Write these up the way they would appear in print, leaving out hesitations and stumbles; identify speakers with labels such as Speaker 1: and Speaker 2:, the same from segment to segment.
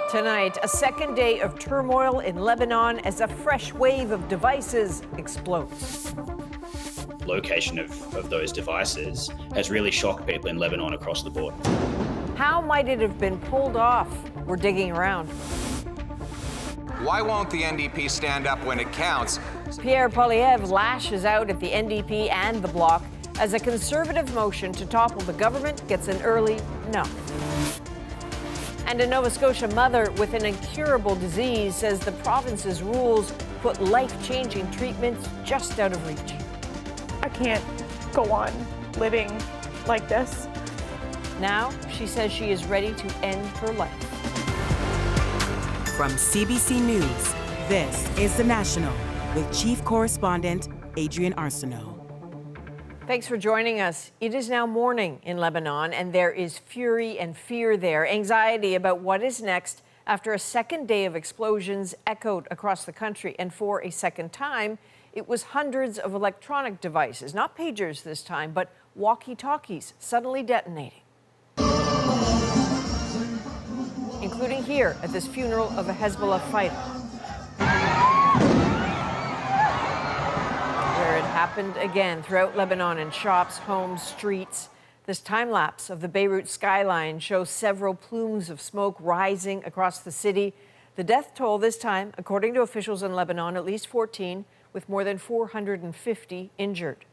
Speaker 1: Tonight, a second day of turmoil in Lebanon as a fresh wave of devices explodes.
Speaker 2: Location of those devices has really shocked people in Lebanon across the board.
Speaker 1: How might it have been pulled off? We're digging around.
Speaker 3: Why won't the NDP stand up when it counts?
Speaker 1: Pierre Poilievre lashes out at the NDP and the Bloc as a Conservative motion to topple the government gets an early no. And a Nova Scotia mother with an incurable disease says the province's rules put life-changing treatments just out of reach.
Speaker 4: I can't go on living like this.
Speaker 1: Now, she says she is ready to end her life.
Speaker 5: From CBC News, this is The National with Chief Correspondent Adrian Arsenault.
Speaker 1: Thanks for joining us. It is now morning in Lebanon, and there is fury and fear there, anxiety about what is next after a second day of explosions echoed across the country. And for a second time, it was hundreds of electronic devices, not pagers this time, but walkie-talkies suddenly detonating. Including here at this funeral of a Hezbollah fighter. Where it happened again throughout Lebanon in shops, homes, streets. This time-lapse of the Beirut skyline shows several plumes of smoke rising across the city. The death toll this time, according to officials in Lebanon, at least 14, with more than 450 injured.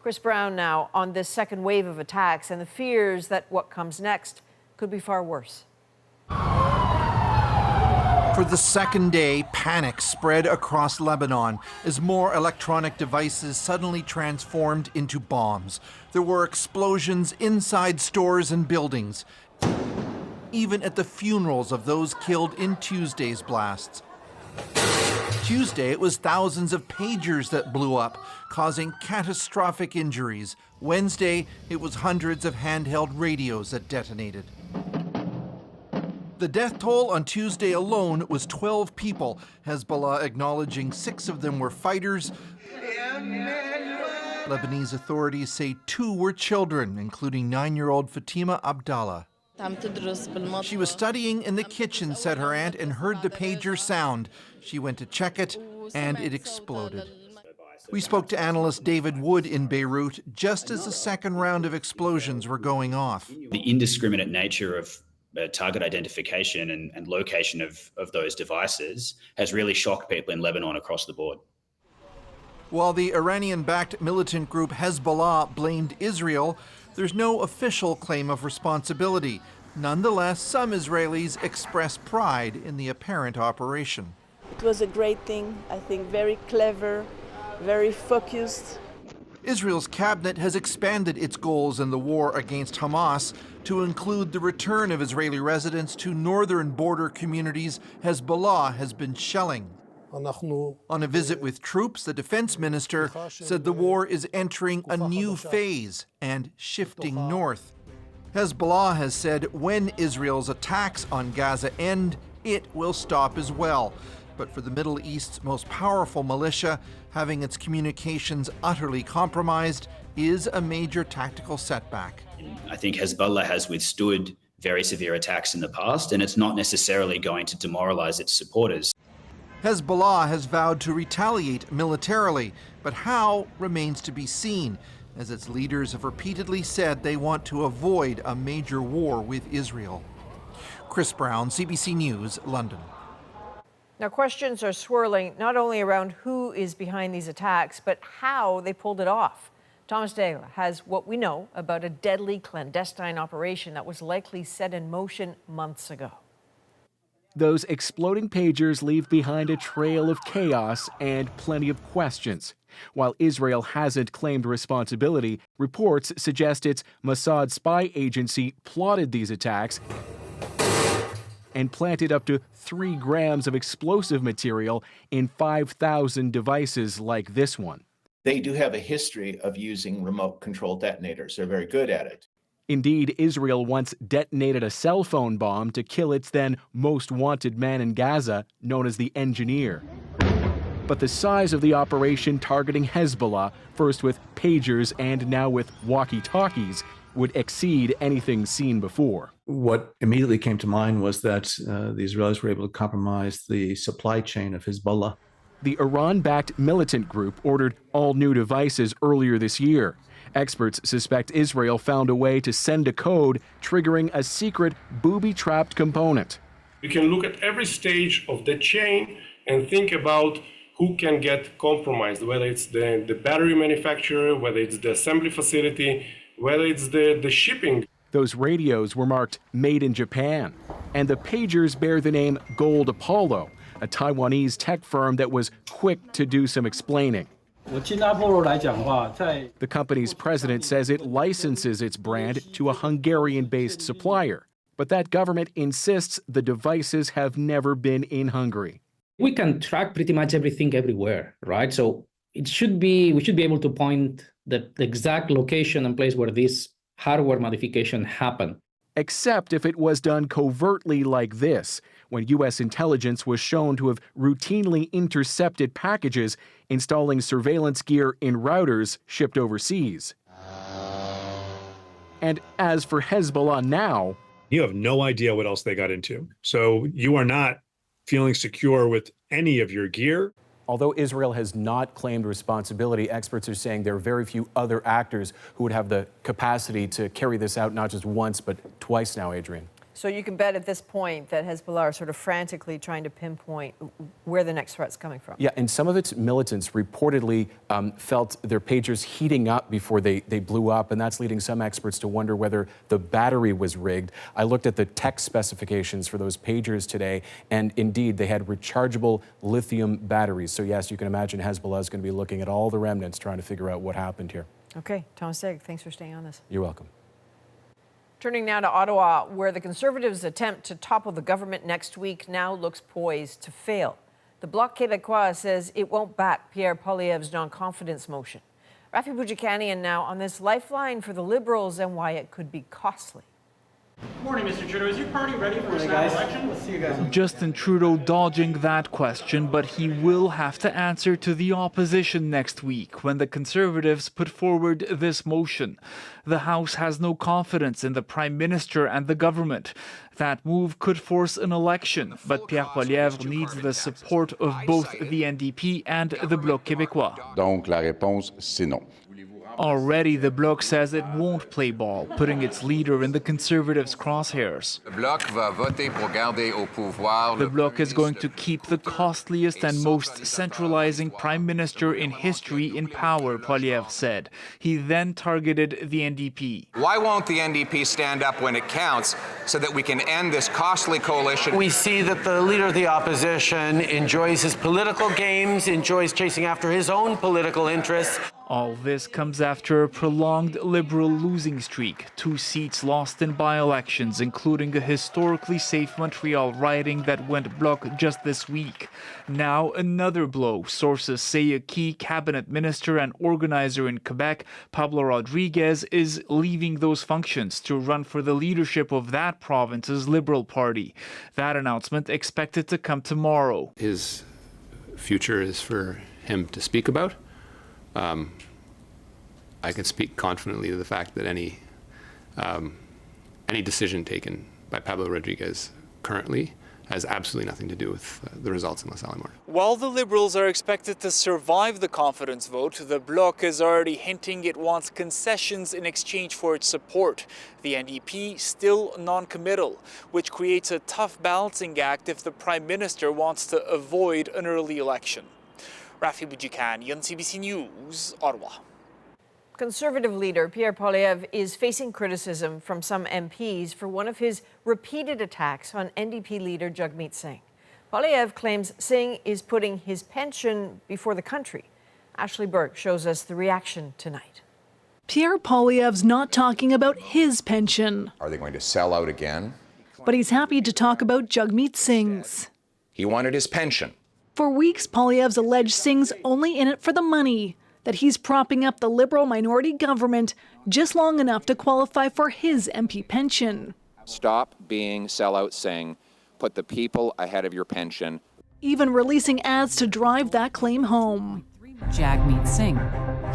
Speaker 1: Chris Brown now on this second wave of attacks and the fears that what comes next could be far worse.
Speaker 6: For the second day, panic spread across Lebanon as more electronic devices suddenly transformed into bombs. There were explosions inside stores and buildings, even at the funerals of those killed in Tuesday's blasts. Tuesday, it was thousands of pagers that blew up, causing catastrophic injuries. Wednesday, it was hundreds of handheld radios that detonated. The death toll on Tuesday alone was 12 people, Hezbollah acknowledging 6 of them were fighters. Lebanese authorities say 2 were children, including 9-year-old Fatima Abdallah. She was studying in the kitchen, said her aunt, and heard the pager sound. She went to check it, and it exploded. We spoke to analyst David Wood in Beirut just as the second round of explosions were going off.
Speaker 2: The indiscriminate nature of target identification and location of those devices has really shocked people in Lebanon across the board.
Speaker 6: While the Iranian-backed militant group Hezbollah blamed Israel, there's no official claim of responsibility. Nonetheless, some Israelis express pride in the apparent operation.
Speaker 7: It was a great thing, I think, very clever, very focused.
Speaker 6: Israel's cabinet has expanded its goals in the war against Hamas to include the return of Israeli residents to northern border communities Hezbollah has been shelling. On a visit with troops, the defense minister said the war is entering a new phase and shifting north. Hezbollah has said when Israel's attacks on Gaza end, it will stop as well. But for the Middle East's most powerful militia, having its communications utterly compromised is a major tactical setback.
Speaker 2: I think Hezbollah has withstood very severe attacks in the past, and it's not necessarily going to demoralize its supporters.
Speaker 6: Hezbollah has vowed to retaliate militarily, but how remains to be seen, as its leaders have repeatedly said they want to avoid a major war with Israel. Chris Brown, CBC News, London.
Speaker 1: Now, questions are swirling not only around who is behind these attacks, but how they pulled it off. Thomas Daigle has what we know about a deadly clandestine operation that was likely set in motion months ago.
Speaker 8: Those exploding pagers leave behind a trail of chaos and plenty of questions. While Israel hasn't claimed responsibility, reports suggest its Mossad spy agency plotted these attacks and planted up to 3 grams of explosive material in 5,000 devices like this one.
Speaker 9: They do have a history of using remote control detonators. They're very good at it.
Speaker 8: Indeed, Israel once detonated a cell phone bomb to kill its then most wanted man in Gaza, known as the Engineer. But the size of the operation targeting Hezbollah, first with pagers and now with walkie-talkies, would exceed anything seen before.
Speaker 10: What immediately came to mind was that the Israelis were able to compromise the supply chain of Hezbollah.
Speaker 8: The Iran-backed militant group ordered all new devices earlier this year. Experts suspect Israel found a way to send a code triggering a secret booby-trapped component.
Speaker 11: We can look at every stage of the chain and think about who can get compromised, whether it's the battery manufacturer, whether it's the assembly facility, whether it's the shipping.
Speaker 8: Those radios were marked Made in Japan, and the pagers bear the name Gold Apollo, a Taiwanese tech firm that was quick to do some explaining. The company's president says it licenses its brand to a Hungarian-based supplier, but that government insists the devices have never been in Hungary.
Speaker 12: We can track pretty much everything everywhere, right? So we should be able to point the exact location and place where this hardware modification happened.
Speaker 8: Except if it was done covertly like this, when U.S. intelligence was shown to have routinely intercepted packages installing surveillance gear in routers shipped overseas. And as for Hezbollah now,
Speaker 13: you have no idea what else they got into. So you are not feeling secure with any of your gear.
Speaker 14: Although Israel has not claimed responsibility, experts are saying there are very few other actors who would have the capacity to carry this out not just once, but twice now, Adrian.
Speaker 1: So you can bet at this point that Hezbollah are sort of frantically trying to pinpoint where the next threat's coming from.
Speaker 14: Yeah, and some of its militants reportedly felt their pagers heating up before they blew up, and that's leading some experts to wonder whether the battery was rigged. I looked at the tech specifications for those pagers today, and indeed, they had rechargeable lithium batteries. So yes, you can imagine Hezbollah is going to be looking at all the remnants trying to figure out what happened here.
Speaker 1: Okay, Thomas Segg, thanks for staying on this.
Speaker 14: You're welcome.
Speaker 1: Turning now to Ottawa, where the Conservatives' attempt to topple the government next week now looks poised to fail. The Bloc Québécois says it won't back Pierre Poilievre's non-confidence motion. Rafi Boudjikanian now on this lifeline for the Liberals and why it could be costly.
Speaker 15: Morning, Mr. Trudeau. Is your party ready for a snap election? We'll see you guys.
Speaker 16: Justin Trudeau dodging that question, but he will have to answer to the opposition next week when the Conservatives put forward this motion. The House has no confidence in the Prime Minister and the government. That move could force an election, but Pierre Poilievre needs the support of both the NDP and the Bloc Québécois.
Speaker 17: Donc la réponse, c'est non.
Speaker 16: Already, the Bloc says it won't play ball, putting its leader in the Conservatives' crosshairs. The Bloc is going to keep the costliest and most centralizing Prime Minister in history in power, Poilievre said. He then targeted the NDP.
Speaker 3: Why won't the NDP stand up when it counts so that we can end this costly coalition?
Speaker 18: We see that the leader of the opposition enjoys his political games, enjoys chasing after his own political interests.
Speaker 16: All this comes after a prolonged Liberal losing streak, 2 seats lost in by-elections, including a historically safe Montreal riding that went Bloc just this week. Now another blow. Sources say a key cabinet minister and organizer in Quebec, Pablo Rodriguez, is leaving those functions to run for the leadership of that province's Liberal Party. That announcement expected to come tomorrow.
Speaker 19: His future is for him to speak about. I can speak confidently to the fact that any decision taken by Pablo Rodriguez currently has absolutely nothing to do with the results in La Salle-Marne.
Speaker 16: While the Liberals are expected to survive the confidence vote, the Bloc is already hinting it wants concessions in exchange for its support. The NDP still non-committal, which creates a tough balancing act if the Prime Minister wants to avoid an early election. Rafi Boudjikanian, CBC News, Ottawa.
Speaker 1: Conservative leader Pierre Poilievre is facing criticism from some MPs for one of his repeated attacks on NDP leader Jagmeet Singh. Poilievre claims Singh is putting his pension before the country. Ashley Burke shows us the reaction tonight.
Speaker 20: Pierre Poilievre's not talking about his pension.
Speaker 3: Are they going to sell out again?
Speaker 20: But he's happy to talk about Jagmeet Singh's.
Speaker 3: He wanted his pension.
Speaker 20: For weeks, Poilievre's alleged Singh's only in it for the money, that he's propping up the Liberal minority government just long enough to qualify for his MP pension.
Speaker 21: Stop being sellout Singh. Put the people ahead of your pension.
Speaker 20: Even releasing ads to drive that claim home.
Speaker 22: Jagmeet Singh,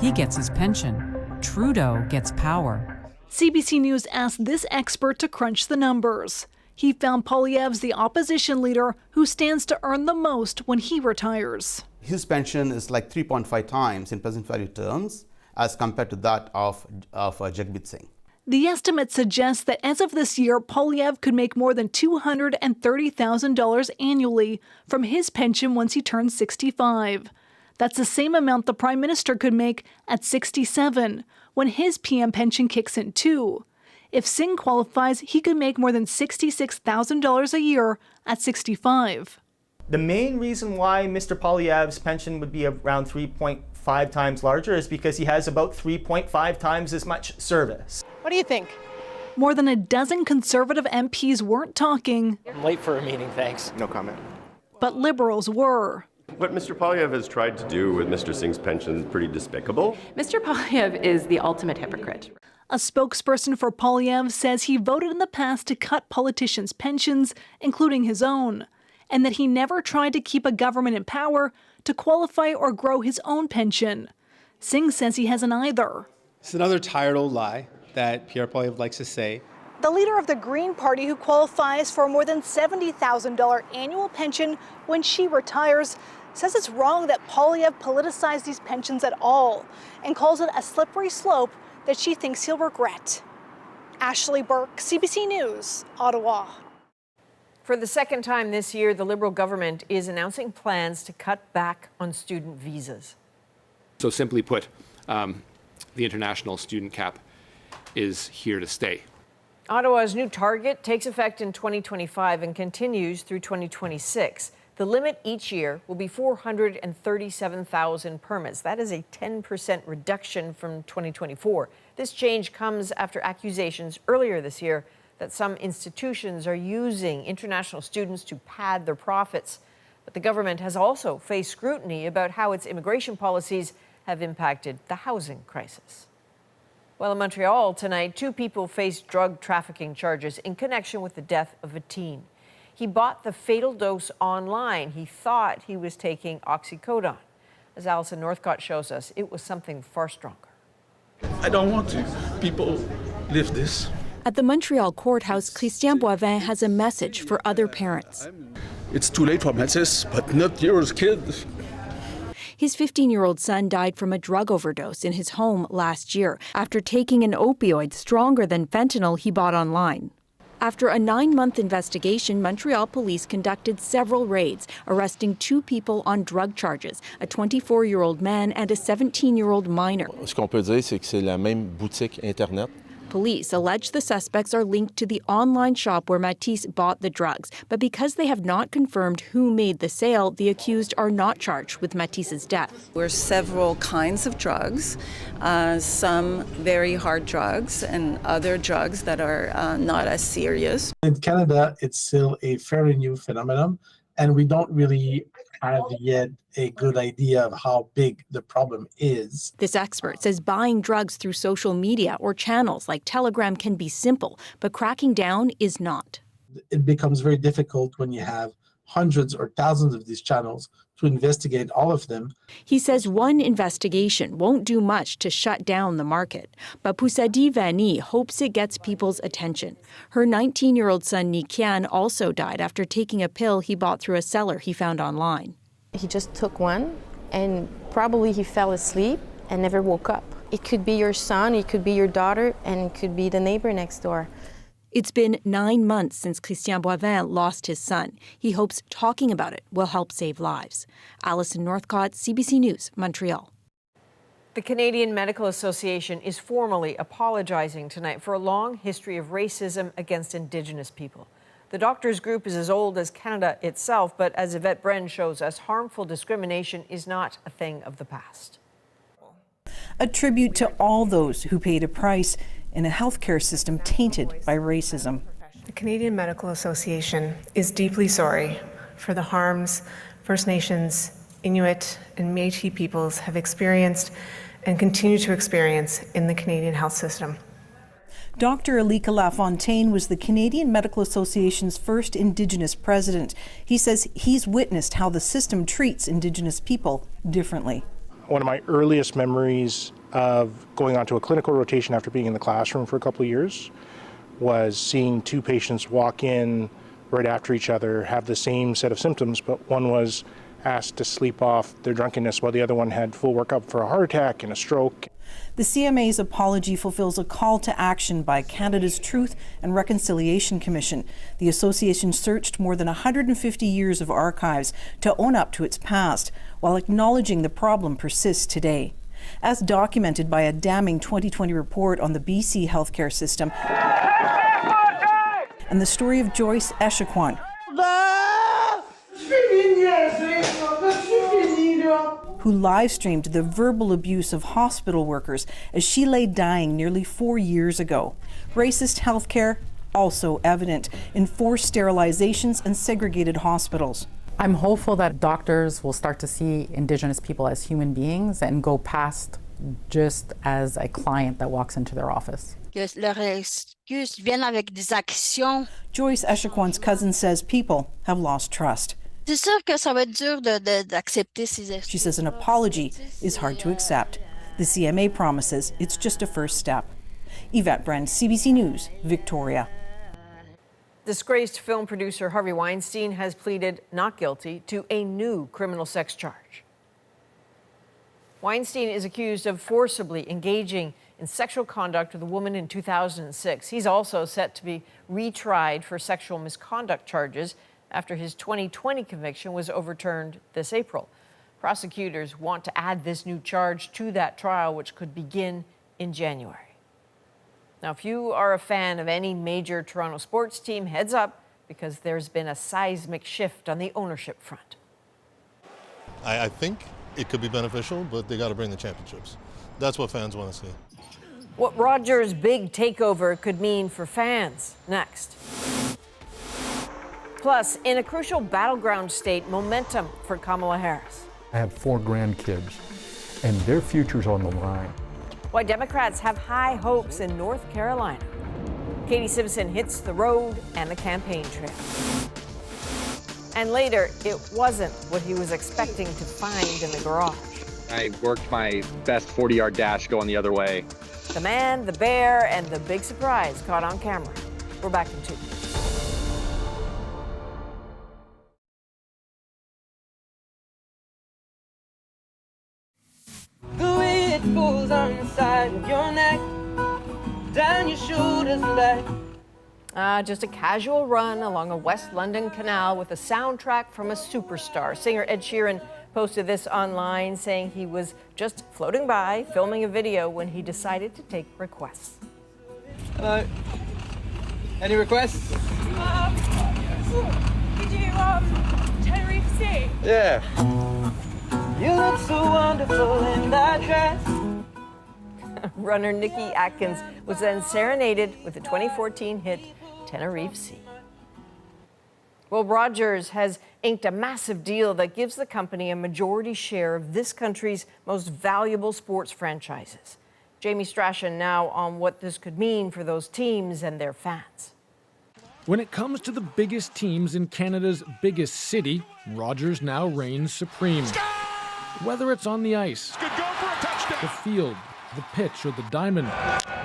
Speaker 22: he gets his pension. Trudeau gets power.
Speaker 20: CBC News asked this expert to crunch the numbers. He found Poilievre's the opposition leader who stands to earn the most when he retires.
Speaker 4: His pension is like 3.5 times in present value terms as compared to that of Jagbit Singh.
Speaker 20: The estimate suggests that as of this year, Poilievre could make more than $230,000 annually from his pension once he turns 65. That's the same amount the Prime Minister could make at 67, when his PM pension kicks in too. If Singh qualifies, he could make more than $66,000 a year at 65.
Speaker 15: The main reason why Mr. Poilievre's pension would be around 3.5 times larger is because he has about 3.5 times as much service.
Speaker 20: What do you think? More than a dozen Conservative MPs weren't talking.
Speaker 15: I'm late for a meeting, thanks. No comment.
Speaker 20: But Liberals were.
Speaker 22: What Mr. Poilievre has tried to do with Mr. Singh's pension is pretty despicable.
Speaker 23: Mr. Poilievre is the ultimate hypocrite.
Speaker 20: A spokesperson for Poilievre says he voted in the past to cut politicians' pensions, including his own, and that he never tried to keep a government in power to qualify or grow his own pension. Singh says he hasn't either.
Speaker 24: It's another tired old lie that Pierre Poilievre likes to say.
Speaker 20: The leader of the Green Party, who qualifies for more than $70,000 annual pension when she retires, says it's wrong that Poilievre politicized these pensions at all and calls it a slippery slope that she thinks he'll regret. Ashley Burke, CBC News, Ottawa.
Speaker 1: For the second time this year, the Liberal government is announcing plans to cut back on student visas.
Speaker 19: So simply put, the international student cap is here to stay.
Speaker 1: Ottawa's new target takes effect in 2025 and continues through 2026. The limit each year will be 437,000 permits. That is a 10% reduction from 2024. This change comes after accusations earlier this year that some institutions are using international students to pad their profits. But the government has also faced scrutiny about how its immigration policies have impacted the housing crisis. Well, in Montreal tonight, 2 people faced drug trafficking charges in connection with the death of a teen. He bought the fatal dose online. He thought he was taking oxycodone. As Alison Northcott shows us, it was something far stronger.
Speaker 25: I don't want to. People live this.
Speaker 26: At the Montreal courthouse, Christian Boivin has a message for other parents.
Speaker 25: It's too late for Mathis, but not yours, kid.
Speaker 26: His 15-year-old son died from a drug overdose in his home last year after taking an opioid stronger than fentanyl he bought online. After a 9-month investigation, Montreal police conducted several raids, arresting 2 people on drug charges, a 24-year-old man and a 17-year-old minor.
Speaker 27: Ce qu'on peut dire, c'est que c'est la même boutique Internet.
Speaker 26: Police allege the suspects are linked to the online shop where Matisse bought the drugs. But because they have not confirmed who made the sale, the accused are not charged with Matisse's death.
Speaker 28: There are several kinds of drugs, some very hard drugs and other drugs that are not as serious.
Speaker 29: In Canada, it's still a fairly new phenomenon, and we don't really have yet a good idea of how big the problem is.
Speaker 26: This expert says buying drugs through social media or channels like Telegram can be simple, but cracking down is not.
Speaker 29: It becomes very difficult when you have hundreds or thousands of these channels to investigate all of them.
Speaker 26: He says one investigation won't do much to shut down the market, but Poussadi Vani hopes it gets people's attention. Her 19-year-old son Nikian also died after taking a pill he bought through a seller he found online.
Speaker 30: He just took one and probably he fell asleep and never woke up. It could be your son, it could be your daughter, and it could be the neighbor next door.
Speaker 26: It's been 9 months since Christian Boivin lost his son. He hopes talking about it will help save lives. Alison Northcott, CBC News, Montreal.
Speaker 1: The Canadian Medical Association is formally apologizing tonight for a long history of racism against Indigenous people. The doctors' group is as old as Canada itself, but as Yvette Bren shows us, harmful discrimination is not a thing of the past.
Speaker 31: A tribute to all those who paid a price in a healthcare system tainted by racism.
Speaker 32: The Canadian Medical Association is deeply sorry for the harms First Nations, Inuit, and Métis peoples have experienced and continue to experience in the Canadian health system.
Speaker 31: Dr. Alika Lafontaine was the Canadian Medical Association's first Indigenous president. He says he's witnessed how the system treats Indigenous people differently.
Speaker 33: One of my earliest memories
Speaker 2: of going on to a clinical rotation after being in the classroom for a couple of years was seeing two patients walk in right after each other, have the same set of symptoms, but one was asked to sleep off their drunkenness while the other one had full workup for a heart attack and a stroke.
Speaker 31: The CMA's apology fulfills a call to action by Canada's Truth and Reconciliation Commission. The association searched more than 150 years of archives to own up to its past, while acknowledging the problem persists today. As documented by a damning 2020 report on the BC healthcare system, and the story of Joyce Echaquan, who live-streamed the verbal abuse of hospital workers as she lay dying nearly 4 years ago. Racist healthcare also evident in forced sterilizations and segregated hospitals.
Speaker 5: I'm hopeful that doctors will start to see Indigenous people as human beings and go past just as a client that walks into their office.
Speaker 6: Joyce
Speaker 31: Echaquan's cousin says people have lost trust. She says an apology is hard to accept. The CMA promises it's just a first step. Yvette Brand, CBC News, Victoria.
Speaker 1: Disgraced film producer Harvey Weinstein has pleaded not guilty to a new criminal sex charge. Weinstein is accused of forcibly engaging in sexual conduct with a woman in 2006. He's also set to be retried for sexual misconduct charges after his 2020 conviction was overturned this April. Prosecutors want to add this new charge to that trial, which could begin in January. Now, if you are a fan of any major Toronto sports team, heads up, because there's been a seismic shift on the ownership front.
Speaker 27: I think it could be beneficial, but they got to bring the championships. That's what fans want to see.
Speaker 1: What Rogers' big takeover could mean for fans, next. Plus, in a crucial battleground state, momentum for Kamala Harris.
Speaker 7: I have 4 grandkids, and their future's on the line.
Speaker 1: Why Democrats have high hopes in North Carolina. Katie Simpson hits the road and the campaign trail. And later, it wasn't what he was expecting to find in the garage.
Speaker 8: I worked my best 40-yard dash going the other way.
Speaker 1: The man, the bear, and the big surprise caught on camera. We're back in 2.
Speaker 9: The way it falls on the side of your neck, down your shoulders and back.
Speaker 1: Just a casual run along a West London canal with a soundtrack from a superstar. Singer Ed Sheeran posted this online, saying he was just floating by, filming a video when he decided to take requests.
Speaker 9: Hello. Any requests?
Speaker 10: Could you Tenerife Sea?
Speaker 9: Yeah. You look so wonderful in that dress.
Speaker 1: Runner Nikki Atkins was then serenaded with the 2014 hit Tenerife Sea. Well, Rogers has inked a massive deal that gives the company a majority share of this country's most valuable sports franchises. Jamie Strachan now on what this could mean for those teams and their fans.
Speaker 11: When it comes to the biggest teams in Canada's biggest city, Rogers now reigns supreme. Whether it's on the ice, the field, the pitch, or the diamond,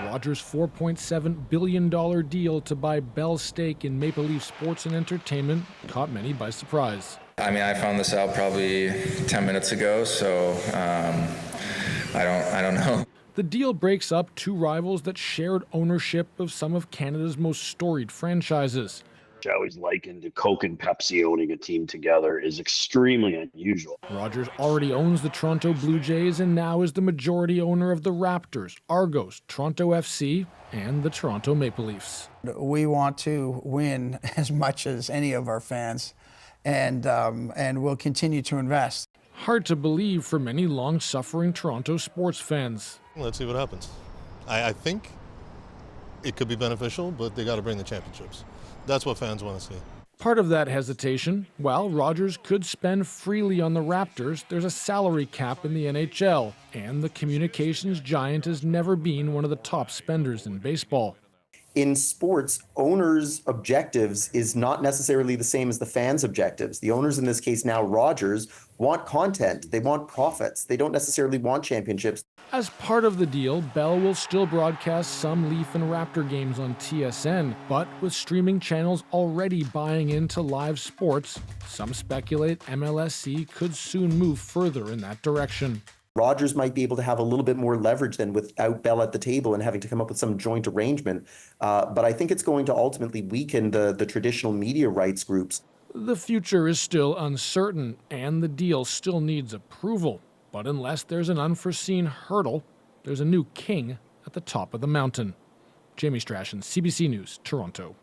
Speaker 11: Rogers' $4.7 billion deal to buy Bell's stake in Maple Leaf Sports and Entertainment caught many by surprise.
Speaker 12: I mean, I found this out probably 10 minutes ago, so I don't know.
Speaker 11: The deal breaks up two rivals that shared ownership of some of Canada's most storied franchises.
Speaker 13: I always likened Coke and Pepsi owning a team together is extremely unusual.
Speaker 11: Rogers already owns the Toronto Blue Jays and now is the majority owner of the Raptors, Argos, Toronto FC, and the Toronto Maple Leafs.
Speaker 14: We want to win as much as any of our fans, and we'll continue to invest.
Speaker 11: Hard to believe for many long-suffering Toronto sports fans.
Speaker 27: Let's see what happens. I think it could be beneficial, but they got to bring the championships. That's what fans want to see.
Speaker 11: Part of that hesitation, while Rogers could spend freely on the Raptors, there's a salary cap in the NHL, and the communications giant has never been one of the top spenders in baseball.
Speaker 3: in sports, owners' objectives is not necessarily the same as the fans' objectives. The owners, in this case now Rogers, want content. They want profits. They don't necessarily want championships.
Speaker 11: As part of the deal, Bell will still broadcast some Leaf and Raptor games on TSN, but with streaming channels already buying into live sports, some speculate MLSE could soon move further in that direction.
Speaker 3: Rogers might be able to have a little bit more leverage than without Bell at the table and having to come up with some joint arrangement. But I think it's going to ultimately weaken the traditional media rights groups.
Speaker 11: The future is still uncertain, and the deal still needs approval. But unless there's an unforeseen hurdle, there's a new king at the top of the mountain. Jamie Strachan, CBC News, Toronto.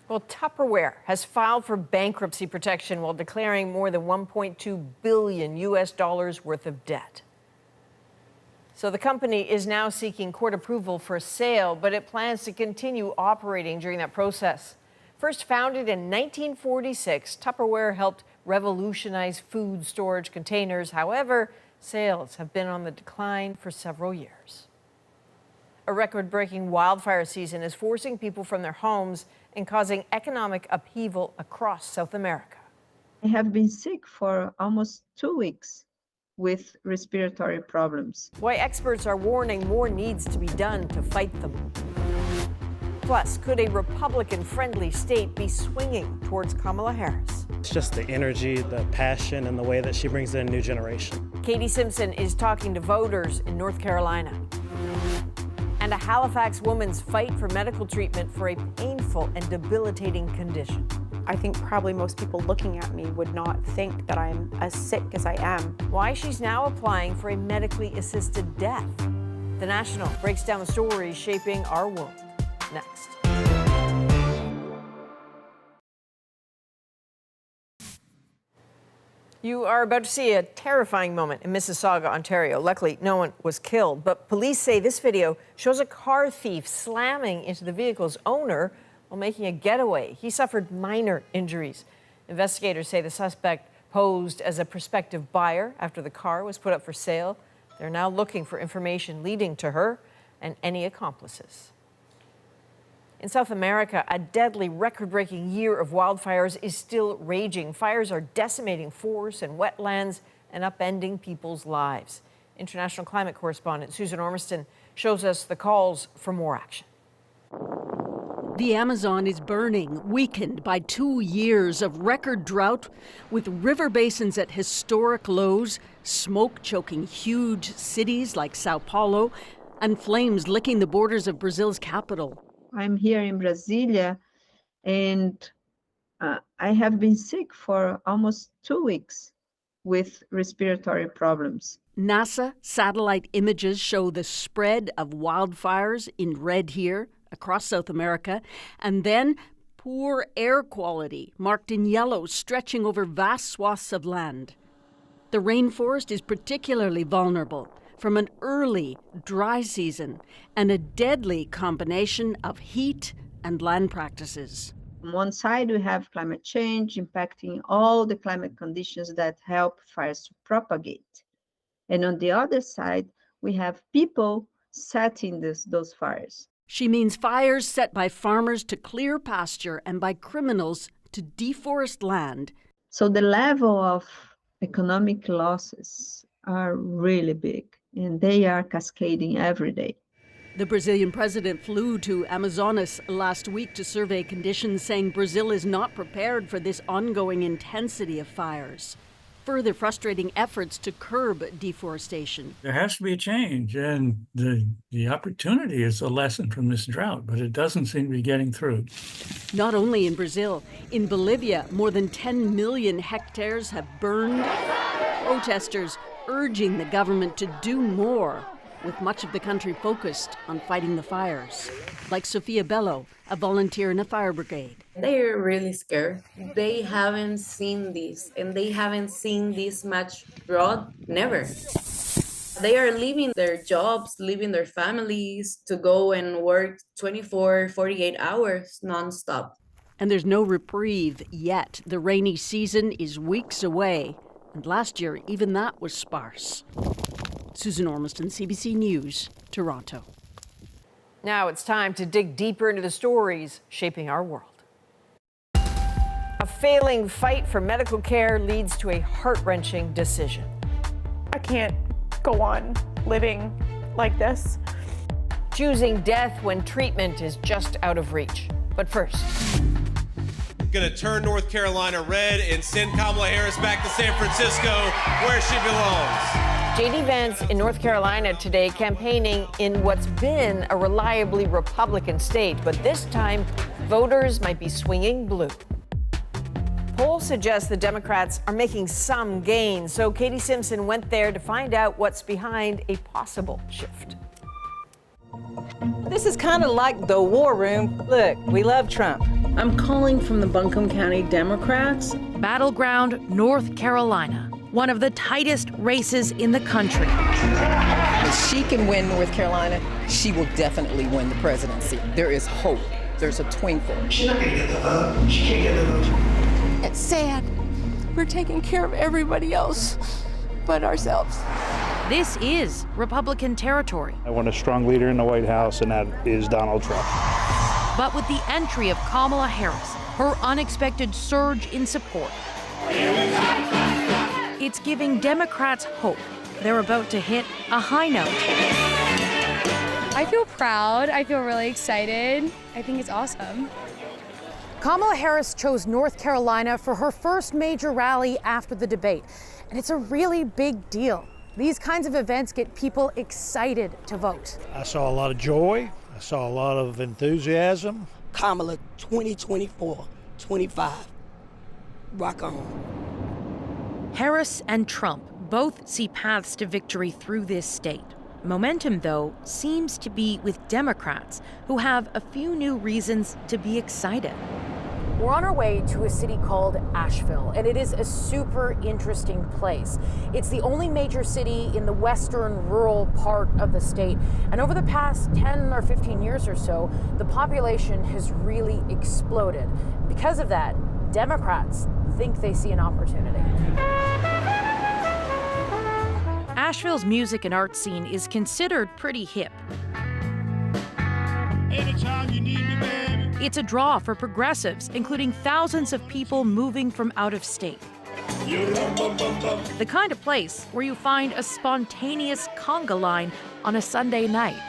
Speaker 1: Well, Tupperware has filed for bankruptcy protection while declaring more than $1.2 billion worth of debt. So the company is now seeking court approval for a sale, but it plans to continue operating during that process. First founded in 1946, Tupperware helped revolutionize food storage containers. However, sales have been on the decline for several years. A record-breaking wildfire season is forcing people from their homes and causing economic upheaval across South America.
Speaker 4: I have been sick for almost 2 weeks with respiratory problems.
Speaker 1: Why experts are warning more needs to be done to fight them. Plus, could a Republican-friendly state be swinging towards Kamala Harris?
Speaker 6: It's just the energy, the passion, and the way that she brings in a new generation.
Speaker 1: Katie Simpson is talking to voters in North Carolina. And a Halifax woman's fight for medical treatment for a painful and debilitating condition.
Speaker 15: I think probably most people looking at me would not think that I'm as sick as I am.
Speaker 1: Why she's now applying for a medically assisted death. The National breaks down the stories shaping our world. Next. You are about to see a terrifying moment in Mississauga, Ontario. Luckily, no one was killed, but police say this video shows a car thief slamming into the vehicle's owner while making a getaway. He suffered minor injuries. Investigators say the suspect posed as a prospective buyer after the car was put up for sale. They're now looking for information leading to her and any accomplices. In South America, a deadly record-breaking year of wildfires is still raging. Fires are decimating forests and wetlands and upending people's lives. International climate correspondent Susan Ormiston shows us the calls for more action.
Speaker 16: The Amazon is burning, weakened by 2 years of record drought, with river basins at historic lows, smoke choking huge cities like Sao Paulo, and flames licking the borders of Brazil's capital.
Speaker 4: I'm here in Brasilia, and I have been sick for almost 2 weeks with respiratory problems.
Speaker 16: NASA satellite images show the spread of wildfires in red here across South America, and then poor air quality marked in yellow stretching over vast swaths of land. The rainforest is particularly vulnerable from an early dry season and a deadly combination of heat and land practices.
Speaker 4: On one side, we have climate change impacting all the climate conditions that help fires to propagate. And on the other side, we have people setting those fires.
Speaker 16: She means fires set by farmers to clear pasture and by criminals to deforest land.
Speaker 4: So the level of economic losses are really big, and they are cascading every day.
Speaker 16: The Brazilian president flew to Amazonas last week to survey conditions, saying Brazil is not prepared for this ongoing intensity of fires, further frustrating efforts to curb deforestation.
Speaker 17: There has to be a change, and the opportunity is a lesson from this drought, but it doesn't seem to be getting through.
Speaker 16: Not only in Brazil, in Bolivia, more than 10 million hectares have burned. Protesters urging the government to do more, with much of the country focused on fighting the fires. Like Sofia Bello, a volunteer in a fire brigade.
Speaker 18: They're really scared. They haven't seen this, and they haven't seen this much drought, never. They are leaving their jobs, leaving their families to go and work 24, 48 hours nonstop.
Speaker 16: And there's no reprieve yet. The rainy season is weeks away. And last year, even that was sparse. Susan Ormiston, CBC News, Toronto.
Speaker 1: Now it's time to dig deeper into the stories shaping our world. A failing fight for medical care leads to a heart-wrenching decision.
Speaker 10: I can't go on living like this.
Speaker 1: Choosing death when treatment is just out of reach. But first,
Speaker 19: going to turn North Carolina red and send Kamala Harris back to San Francisco where she belongs.
Speaker 1: J.D. Vance in North Carolina today campaigning in what's been a reliably Republican state, but this time voters might be swinging blue. Polls suggest the Democrats are making some gains, so Katie Simpson went there to find out what's behind a possible shift.
Speaker 31: This is kind of like the war room. Look, we love Trump.
Speaker 20: I'm calling from the Buncombe County Democrats.
Speaker 21: Battleground, North Carolina, one of the tightest races in the country.
Speaker 22: If she can win North Carolina, she will definitely win the presidency. There is hope. There's a twinkle.
Speaker 23: She's not gonna get the vote. She can't get the vote.
Speaker 24: It's sad. We're taking care of everybody else but ourselves.
Speaker 21: This is Republican territory.
Speaker 25: I want a strong leader in the White House, and that is Donald Trump.
Speaker 21: But with the entry of Kamala Harris, her unexpected surge in support, it's giving Democrats hope. They're about to hit a high note.
Speaker 26: I feel proud. I feel really excited. I think it's awesome.
Speaker 21: Kamala Harris chose North Carolina for her first major rally after the debate, and it's a really big deal. These kinds of events get people excited to vote.
Speaker 28: I saw a lot of joy. I saw a lot of enthusiasm.
Speaker 29: Kamala 2024, 25. Rock on.
Speaker 21: Harris and Trump both see paths to victory through this state. Momentum, though, seems to be with Democrats, who have a few new reasons to be excited. We're on our way to a city called Asheville, and it is a super interesting place. It's the only major city in the western rural part of the state. And over the past 10 or 15 years or so, the population has really exploded. Because of that, Democrats think they see an opportunity. Asheville's music and art scene is considered pretty hip.
Speaker 23: Anytime you need me, baby.
Speaker 21: It's a draw for progressives, including thousands of people moving from out of state. The kind of place where you find a spontaneous conga line on a Sunday night.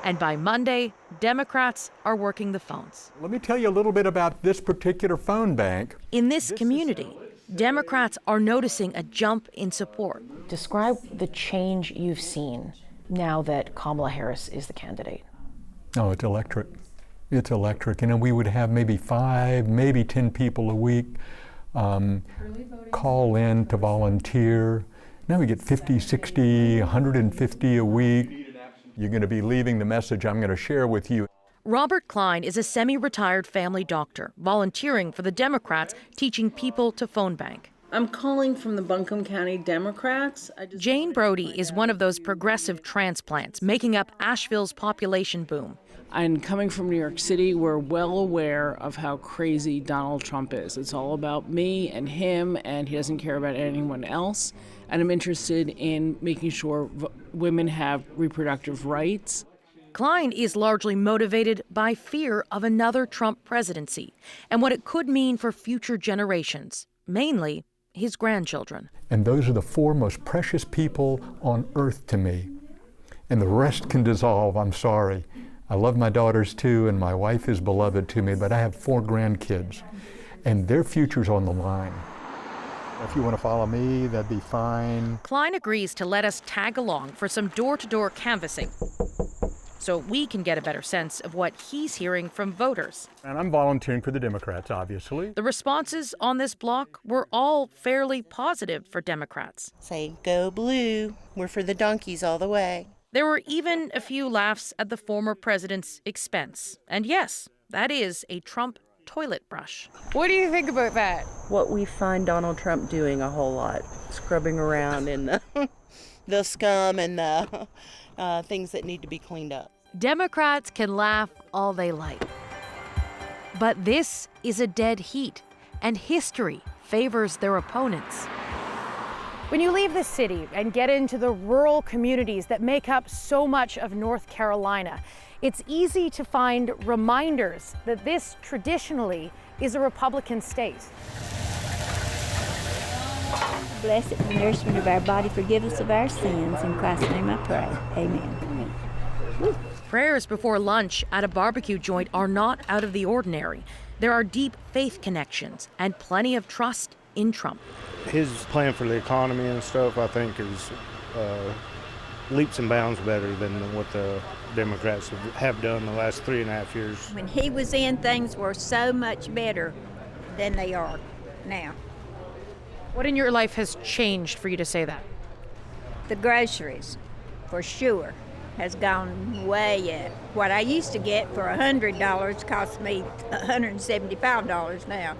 Speaker 21: And by Monday, Democrats are working the phones.
Speaker 7: Let me tell you a little bit about this particular phone bank.
Speaker 21: In this community, Democrats are noticing a jump in support. Describe the change you've seen now that Kamala Harris is the candidate.
Speaker 7: Oh, it's electric. It's electric. You know, we would have maybe 5, maybe 10 people a week call in to volunteer. Now we get 50, 60, 150 a week. You're going to be leaving the message I'm going to share with you.
Speaker 21: Robert Klein is a semi-retired family doctor, volunteering for the Democrats, teaching people to phone bank.
Speaker 20: I'm calling from the Buncombe County Democrats.
Speaker 21: Jane Brody is one of those progressive transplants making up Asheville's population boom.
Speaker 30: And coming from New York City, we're well aware of how crazy Donald Trump is. It's all about me and him, and he doesn't care about anyone else. And I'm interested in making sure women have reproductive rights.
Speaker 21: Klein is largely motivated by fear of another Trump presidency and what it could mean for future generations, mainly his grandchildren.
Speaker 7: And those are the 4 most precious people on earth to me. And the rest can dissolve, I'm sorry. I love my daughters too, and my wife is beloved to me, but I have 4 grandkids, and their future's on the line. If you want to follow me, that'd be fine.
Speaker 21: Klein agrees to let us tag along for some door-to-door canvassing, so we can get a better sense of what he's hearing from voters.
Speaker 7: And I'm volunteering for the Democrats, obviously.
Speaker 21: The responses on this block were all fairly positive for Democrats.
Speaker 32: Say, go blue. We're for the donkeys all the way.
Speaker 21: There were even a few laughs at the former president's expense. And yes, that is a Trump toilet brush.
Speaker 26: What do you think about that?
Speaker 32: What we find Donald Trump doing a whole lot, scrubbing around in the scum and the things that need to be cleaned up.
Speaker 21: Democrats can laugh all they like. But this is a dead heat, and history favors their opponents.
Speaker 2: When you leave the city and get into the rural communities that make up so much of North Carolina, it's easy to find reminders that this traditionally is a Republican state.
Speaker 3: Blessed the nourishment of our body, forgive us of our sins. In Christ's name I pray. Amen. Woo.
Speaker 21: Prayers before lunch at a barbecue joint are not out of the ordinary. There are deep faith connections and plenty of trust in Trump.
Speaker 25: His plan for the economy and stuff, I think, is leaps and bounds better than what the Democrats have done the last 3.5 years.
Speaker 3: When he was in, things were so much better than they are now.
Speaker 2: What in your life has changed for you to say that?
Speaker 3: The groceries, for sure, has gone way up. What I used to get for $100 costs me $175 now.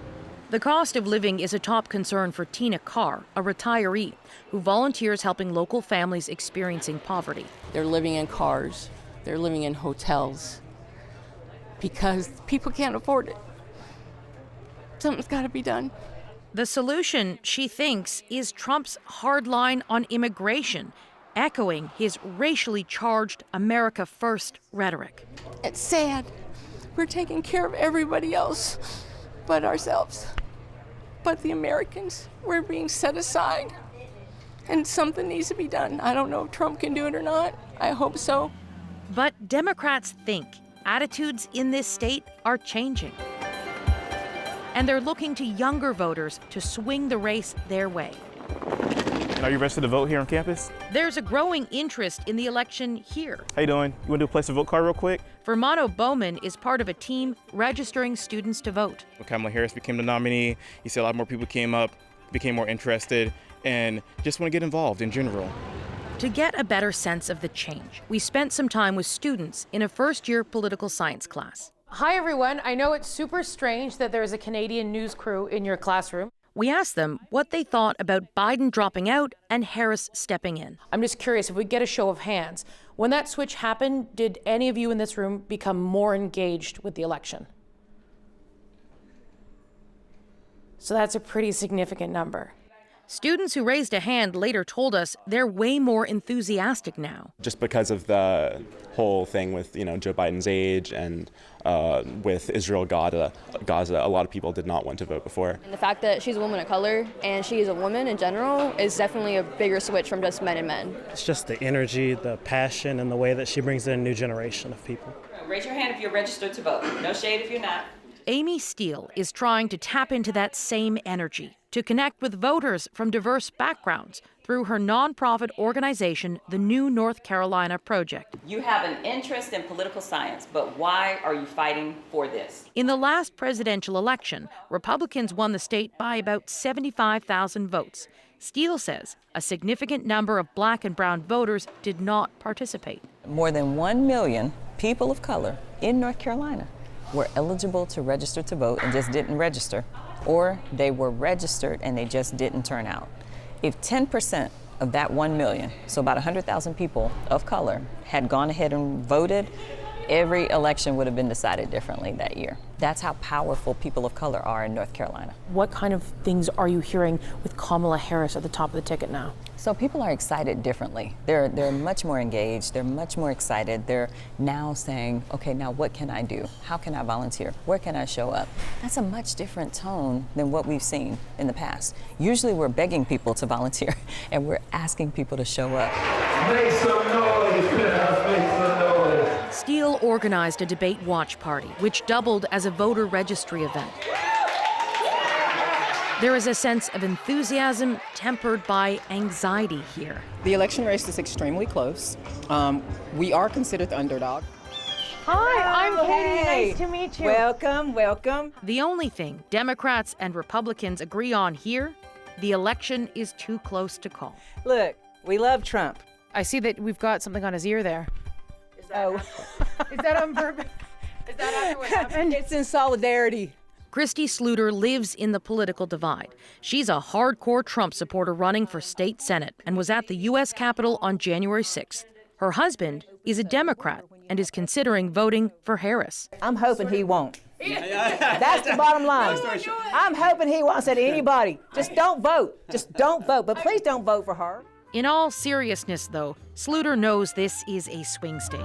Speaker 21: The cost of living is a top concern for Tina Carr, a retiree who volunteers helping local families experiencing poverty.
Speaker 24: They're living in cars. They're living in hotels because people can't afford it. Something's got to be done.
Speaker 21: The solution, she thinks, is Trump's hard line on immigration, echoing his racially charged America First rhetoric.
Speaker 24: It's sad. We're taking care of everybody else but ourselves. But the Americans, we're being set aside. And something needs to be done. I don't know if Trump can do it or not. I hope so.
Speaker 21: But Democrats think attitudes in this state are changing. And they're looking to younger voters to swing the race their way.
Speaker 5: Are you registered to vote here on campus?
Speaker 21: There's a growing interest in the election here.
Speaker 5: How you doing? You want to do a place to vote card real quick?
Speaker 21: Vermonto Bowman is part of a team registering students to vote.
Speaker 5: When Kamala Harris became the nominee, you see a lot more people came up, became more interested, and just want to get involved in general.
Speaker 21: To get a better sense of the change, we spent some time with students in a first-year political science class.
Speaker 2: Hi, everyone. I know it's super strange that there's a Canadian news crew in your classroom.
Speaker 21: We asked them what they thought about Biden dropping out and Harris stepping in.
Speaker 2: I'm just curious if we get a show of hands. When that switch happened, did any of you in this room become more engaged with the election? So that's a pretty significant number.
Speaker 21: Students who raised a hand later told us they're way more enthusiastic now.
Speaker 6: Just because of the whole thing with, Joe Biden's age and with Israel-Gaza, a lot of people did not want to vote before.
Speaker 8: And the fact that she's a woman of color and she is a woman in general is definitely a bigger switch from just men and men.
Speaker 9: It's just the energy, the passion, and the way that she brings in a new generation of people.
Speaker 11: Raise your hand if you're registered to vote. No shade if you're not.
Speaker 21: Amy Steele is trying to tap into that same energy to connect with voters from diverse backgrounds through her nonprofit organization, the New North Carolina Project.
Speaker 11: You have an interest in political science, but why are you fighting for this?
Speaker 21: In the last presidential election, Republicans won the state by about 75,000 votes. Steele says a significant number of black and brown voters did not participate.
Speaker 12: More than 1 million people of color in North Carolina were eligible to register to vote and just didn't register, or they were registered and they just didn't turn out. If 10% of that 1 million, so about 100,000 people of color, had gone ahead and voted, every election would have been decided differently that year. That's how powerful people of color are in North Carolina.
Speaker 2: What kind of things are you hearing with Kamala Harris at the top of the ticket now?
Speaker 12: So people are excited differently. They're much more engaged. They're much more excited. They're now saying, okay, now what can I do? How can I volunteer? Where can I show up? That's a much different tone than what we've seen in the past. Usually we're begging people to volunteer and we're asking people to show up.
Speaker 23: Make some noise, make some noise.
Speaker 21: Steele organized a debate watch party, which doubled as a voter registry event. There is a sense of enthusiasm tempered by anxiety here.
Speaker 32: The election race is extremely close. We are considered the underdog.
Speaker 2: Hi, I'm Katie.
Speaker 31: Hey.
Speaker 2: Nice to meet you.
Speaker 31: Welcome, welcome.
Speaker 21: The only thing Democrats and Republicans agree on here, the election is too close to call.
Speaker 31: Look, we love Trump.
Speaker 2: I see that we've got something on his ear there.
Speaker 31: Is that
Speaker 2: on purpose? Is that after what happened?
Speaker 31: It's in solidarity.
Speaker 21: Christy Sluter lives in the political divide. She's a hardcore Trump supporter running for state senate and was at the U.S. Capitol on January 6th. Her husband is a Democrat and is considering voting for Harris.
Speaker 31: I'm hoping he won't.
Speaker 1: That's the bottom line. I'm hoping he won't say to anybody, just don't vote. Just don't vote. But please don't vote for her.
Speaker 21: In all seriousness, though, Sluiter knows this is a swing state.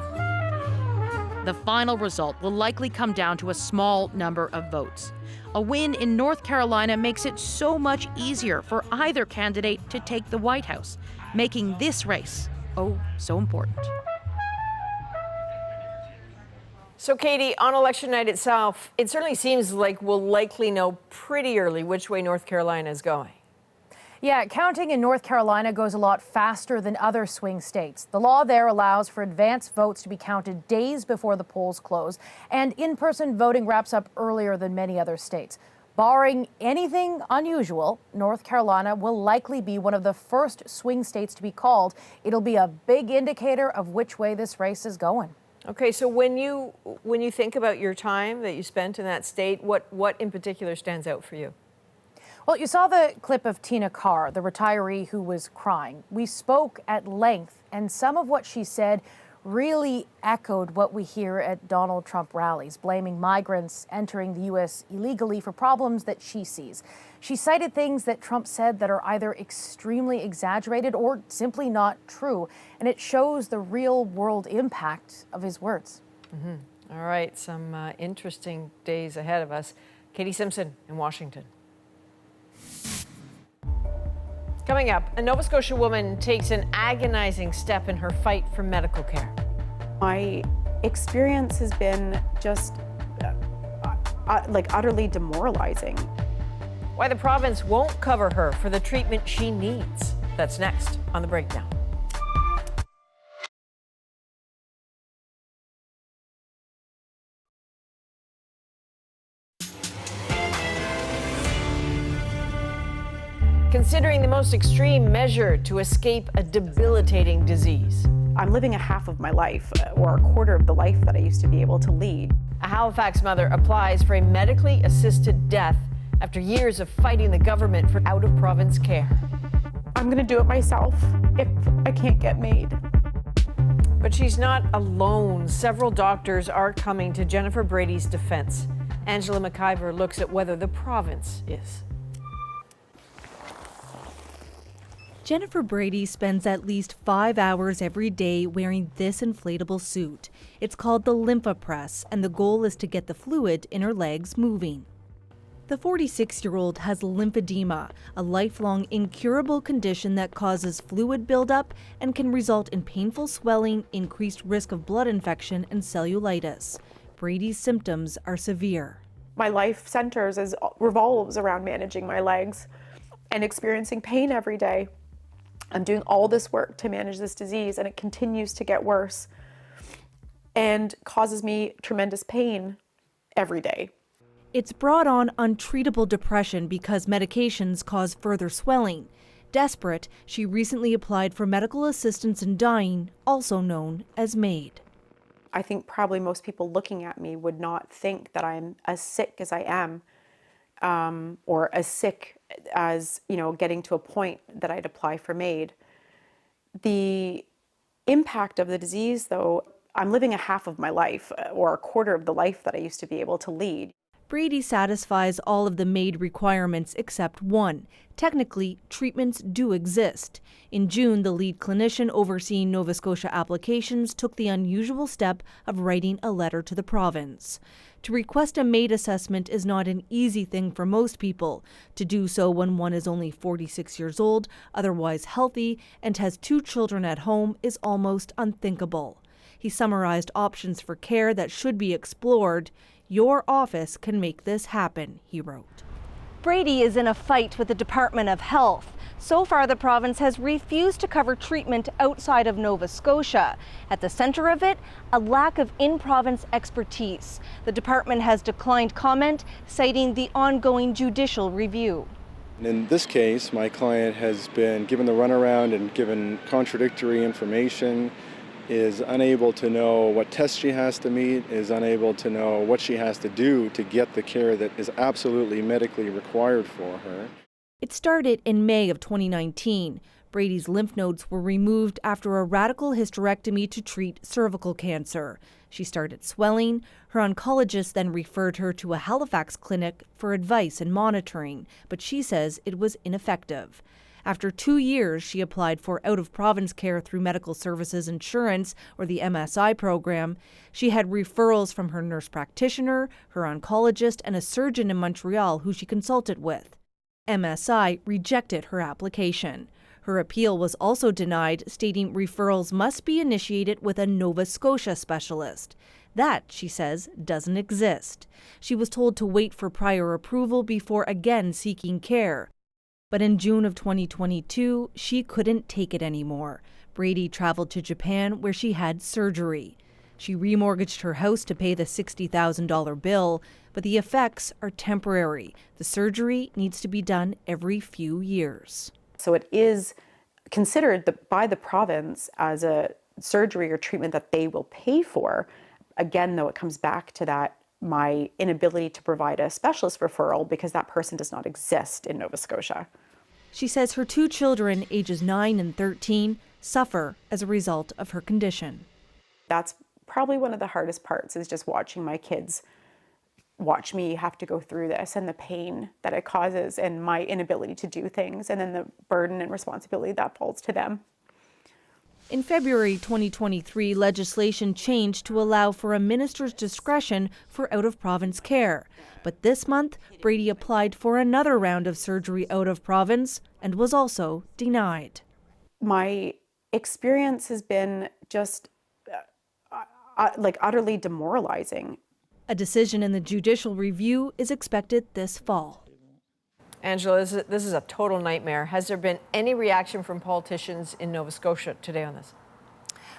Speaker 21: The final result will likely come down to a small number of votes. A win in North Carolina makes it so much easier for either candidate to take the White House, making this race so important.
Speaker 4: So, Katie, on election night itself, it certainly seems like we'll likely know pretty early which way North Carolina is going.
Speaker 2: Yeah, counting in North Carolina goes a lot faster than other swing states. The law there allows for advance votes to be counted days before the polls close, and in-person voting wraps up earlier than many other states. Barring anything unusual, North Carolina will likely be one of the first swing states to be called. It'll be a big indicator of which way this race is going.
Speaker 4: Okay, so when you think about your time that you spent in that state, what in particular stands out for you?
Speaker 2: Well, you saw the clip of Tina Carr, the retiree who was crying. We spoke at length, and some of what she said really echoed what we hear at Donald Trump rallies, blaming migrants entering the U.S. illegally for problems that she sees. She cited things that Trump said that are either extremely exaggerated or simply not true, and it shows the real-world impact of his words.
Speaker 4: Mm-hmm. All right, some interesting days ahead of us. Katie Simpson in Washington. Coming up, a Nova Scotia woman takes an agonizing step in her fight for medical care.
Speaker 10: My experience has been just utterly demoralizing.
Speaker 4: Why the province won't cover her for the treatment she needs. That's next on The Breakdown. Considering the most extreme measure to escape a debilitating disease.
Speaker 10: I'm living a half of my life, or a quarter of the life that I used to be able to lead.
Speaker 4: A Halifax mother applies for a medically assisted death after years of fighting the government for out-of-province care.
Speaker 10: I'm going to do it myself if I can't get made.
Speaker 4: But she's not alone. Several doctors are coming to Jennifer Brady's defense. Angela McIver looks at whether the province is.
Speaker 13: Jennifer Brady spends at least 5 hours every day wearing this inflatable suit. It's called the LymphaPress, and the goal is to get the fluid in her legs moving. The 46-year-old has lymphedema, a lifelong incurable condition that causes fluid buildup and can result in painful swelling, increased risk of blood infection, and cellulitis. Brady's symptoms are severe.
Speaker 10: My life revolves around managing my legs and experiencing pain every day. I'm doing all this work to manage this disease, and it continues to get worse and causes me tremendous pain every day.
Speaker 13: It's brought on untreatable depression because medications cause further swelling. Desperate, she recently applied for medical assistance in dying, also known as MAID.
Speaker 10: I think probably most people looking at me would not think that I'm as sick as I am, or as sick as, getting to a point that I'd apply for MAID. The impact of the disease, though, I'm living a half of my life, or a quarter of the life that I used to be able to lead.
Speaker 13: Brady satisfies all of the MAID requirements except one. Technically, treatments do exist. In June, the lead clinician overseeing Nova Scotia applications took the unusual step of writing a letter to the province. To request a MAID assessment is not an easy thing for most people. To do so when one is only 46 years old, otherwise healthy, and has 2 children at home is almost unthinkable. He summarized options for care that should be explored. Your office can make this happen, he wrote.
Speaker 14: Brady is in a fight with the Department of Health. So far, the province has refused to cover treatment outside of Nova Scotia. At the center of it, a lack of in-province expertise. The department has declined comment, citing the ongoing judicial review.
Speaker 15: In this case, my client has been given the runaround and given contradictory information, is unable to know what tests she has to meet, is unable to know what she has to do to get the care that is absolutely medically required for her.
Speaker 13: It started in May of 2019. Brady's lymph nodes were removed after a radical hysterectomy to treat cervical cancer. She started swelling. Her oncologist then referred her to a Halifax clinic for advice and monitoring, but she says it was ineffective. After 2 years, she applied for out-of-province care through Medical Services Insurance, or the MSI program. She had referrals from her nurse practitioner, her oncologist, and a surgeon in Montreal who she consulted with. MSI rejected her application. Her appeal was also denied, stating referrals must be initiated with a Nova Scotia specialist. That, she says, doesn't exist. She was told to wait for prior approval before again seeking care. But in June of 2022, she couldn't take it anymore. Brady traveled to Japan where she had surgery. She remortgaged her house to pay the $60,000 bill, but the effects are temporary. The surgery needs to be done every few years.
Speaker 10: So it is considered by the province as a surgery or treatment that they will pay for. Again, though, it comes back to that, my inability to provide a specialist referral because that person does not exist in Nova Scotia.
Speaker 13: She says her 2 children, ages 9 and 13, suffer as a result of her condition.
Speaker 10: That's probably one of the hardest parts, is just watching my kids watch me have to go through this and the pain that it causes and my inability to do things, and then the burden and responsibility that falls to them.
Speaker 13: In February 2023, legislation changed to allow for a minister's discretion for out-of-province care. But this month, Brady applied for another round of surgery out of province and was also denied.
Speaker 10: My experience has been just utterly demoralizing.
Speaker 13: A decision in the judicial review is expected this fall.
Speaker 4: Angela, this is a total nightmare. Has there been any reaction from politicians in Nova Scotia today on this?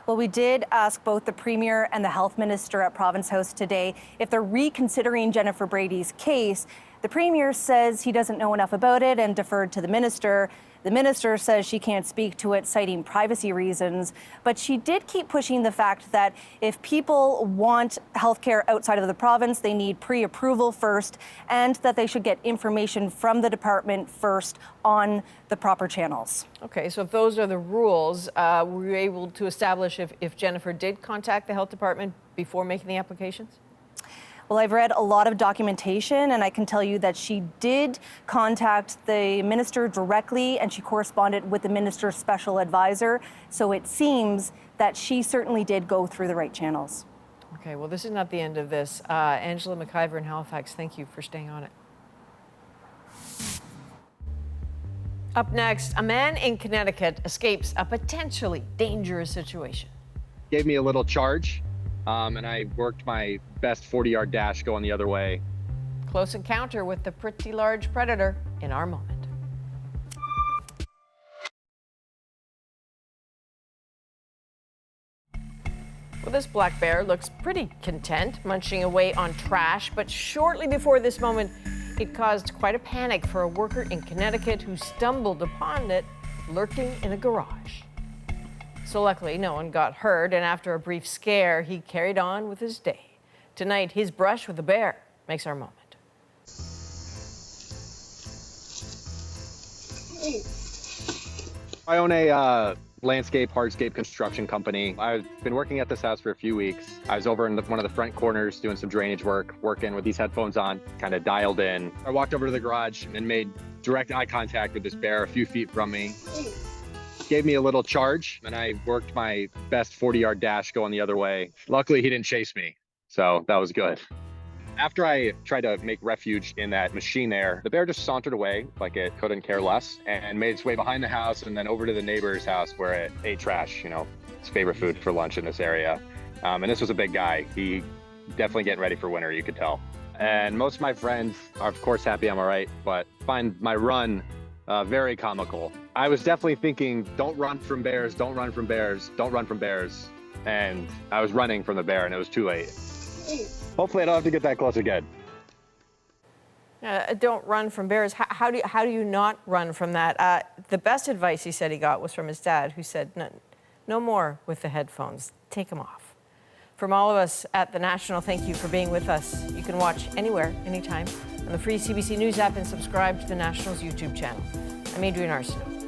Speaker 14: Well, we did ask both the Premier and the Health Minister at Province House today if they're reconsidering Jennifer Brady's case. The Premier says he doesn't know enough about it and deferred to the Minister. The Minister says she can't speak to it, citing privacy reasons. But she did keep pushing the fact that if people want health care outside of the province, they need pre-approval first, and that they should get information from the department first on the proper channels.
Speaker 4: Okay, so if those are the rules, were you able to establish if Jennifer did contact the health department before making the applications?
Speaker 14: Well, I've read a lot of documentation, and I can tell you that she did contact the minister directly, and she corresponded with the minister's special advisor. So it seems that she certainly did go through the right channels.
Speaker 4: Okay, well, this is not the end of this. Angela McIver in Halifax, thank you for staying on it. Up next, a man in Connecticut escapes a potentially dangerous situation.
Speaker 7: Gave me a little charge. And I worked my best 40-yard dash going the other way.
Speaker 4: Close encounter with the pretty large predator in our moment. Well, this black bear looks pretty content, munching away on trash, but shortly before this moment, it caused quite a panic for a worker in Connecticut who stumbled upon it lurking in a garage. So luckily, no one got hurt, and after a brief scare, he carried on with his day. Tonight, his brush with the bear makes our moment.
Speaker 7: I own a landscape, hardscape construction company. I've been working at this house for a few weeks. I was over in one of the front corners doing some drainage work, working with these headphones on, kind of dialed in. I walked over to the garage and made direct eye contact with this bear a few feet from me. Gave me a little charge, and I worked my best 40-yard dash going the other way. Luckily, he didn't chase me, so that was good. After I tried to make refuge in that machine there, the bear just sauntered away like it couldn't care less and made its way behind the house and then over to the neighbor's house where it ate trash, you know, its favorite food for lunch in this area. And this was a big guy. He definitely getting ready for winter, you could tell. And most of my friends are, of course, happy I'm all right, but find my run very comical. I was definitely thinking, don't run from bears, don't run from bears, don't run from bears. And I was running from the bear and it was too late. Hopefully I don't have to get that close again.
Speaker 4: Don't run from bears. How do you not run from that? The best advice he said he got was from his dad, who said, no more with the headphones, take them off. From all of us at The National, thank you for being with us. You can watch anywhere, anytime, on the free CBC News app and subscribe to the National's YouTube channel. I'm Adrienne Arsenault.